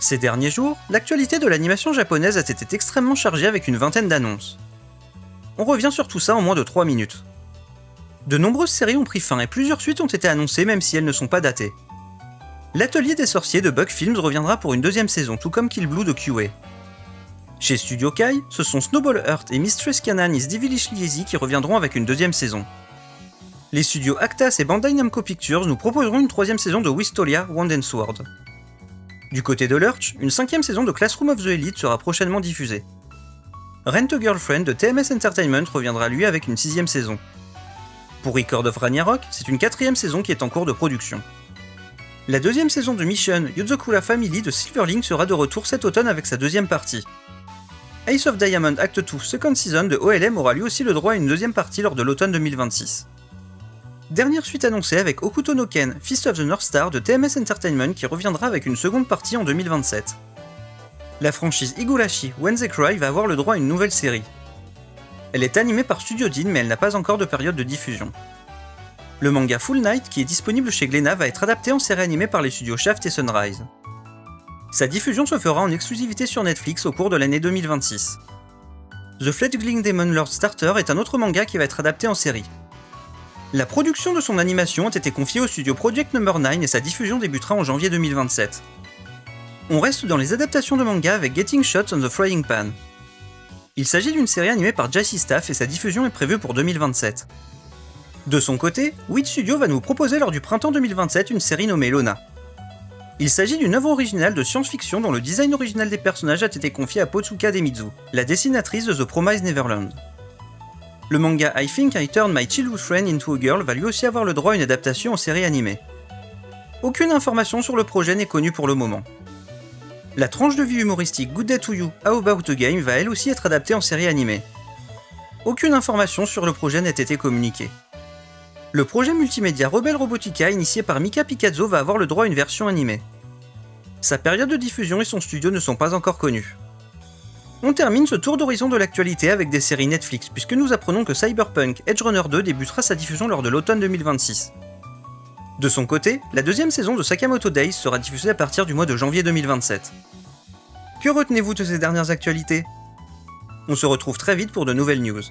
Ces derniers jours, l'actualité de l'animation japonaise a été extrêmement chargée avec une vingtaine d'annonces. On revient sur tout ça en moins de 3 minutes. De nombreuses séries ont pris fin et plusieurs suites ont été annoncées même si elles ne sont pas datées. L'Atelier des sorciers de Bug Films reviendra pour une deuxième saison, tout comme Kill Blue de QA. Chez Studio Kai, ce sont Snowball Earth et Mistress Kanan is Devilishly Easy qui reviendront avec une deuxième saison. Les studios Actas et Bandai Namco Pictures nous proposeront une troisième saison de Wistolia Wand and Sword. Du côté de Lurch, une cinquième saison de Classroom of the Elite sera prochainement diffusée. Rent a Girlfriend de TMS Entertainment reviendra lui avec une sixième saison. Pour Record of Ragnarok, c'est une quatrième saison qui est en cours de production. La deuxième saison de Mission Yozokura Family de Silverlink sera de retour cet automne avec sa deuxième partie. Ace of Diamond Act 2 Second Season de OLM aura lui aussi le droit à une deuxième partie lors de l'automne 2026. Dernière suite annoncée avec Okuto no Ken Fist of the North Star de TMS Entertainment qui reviendra avec une seconde partie en 2027. La franchise Higurashi When They Cry va avoir le droit à une nouvelle série. Elle est animée par Studio Dean mais elle n'a pas encore de période de diffusion. Le manga Full Night, qui est disponible chez Glénat, va être adapté en série animée par les studios Shaft et Sunrise. Sa diffusion se fera en exclusivité sur Netflix au cours de l'année 2026. The Fledgling Demon Lord Starter est un autre manga qui va être adapté en série. La production de son animation a été confiée au studio Project No. 9 et sa diffusion débutera en janvier 2027. On reste dans les adaptations de manga avec Getting Shots on the Frying Pan. Il s'agit d'une série animée par Jacy Staff et sa diffusion est prévue pour 2027. De son côté, Wit Studio va nous proposer lors du printemps 2027 une série nommée Lona. Il s'agit d'une œuvre originale de science-fiction dont le design original des personnages a été confié à Potsuka Demizu, la dessinatrice de The Promised Neverland. Le manga I Think I Turned My Childhood Friend into a Girl va lui aussi avoir le droit à une adaptation en série animée. Aucune information sur le projet n'est connue pour le moment. La tranche de vie humoristique Good Day to You, How About a Game va elle aussi être adaptée en série animée. Aucune information sur le projet n'a été communiquée. Le projet multimédia Rebel Robotica initié par Mika Pikazzo va avoir le droit à une version animée. Sa période de diffusion et son studio ne sont pas encore connus. On termine ce tour d'horizon de l'actualité avec des séries Netflix puisque nous apprenons que Cyberpunk Edge Runner 2 débutera sa diffusion lors de l'automne 2026. De son côté, la deuxième saison de Sakamoto Days sera diffusée à partir du mois de janvier 2027. Que retenez-vous de ces dernières actualités ? On se retrouve très vite pour de nouvelles news.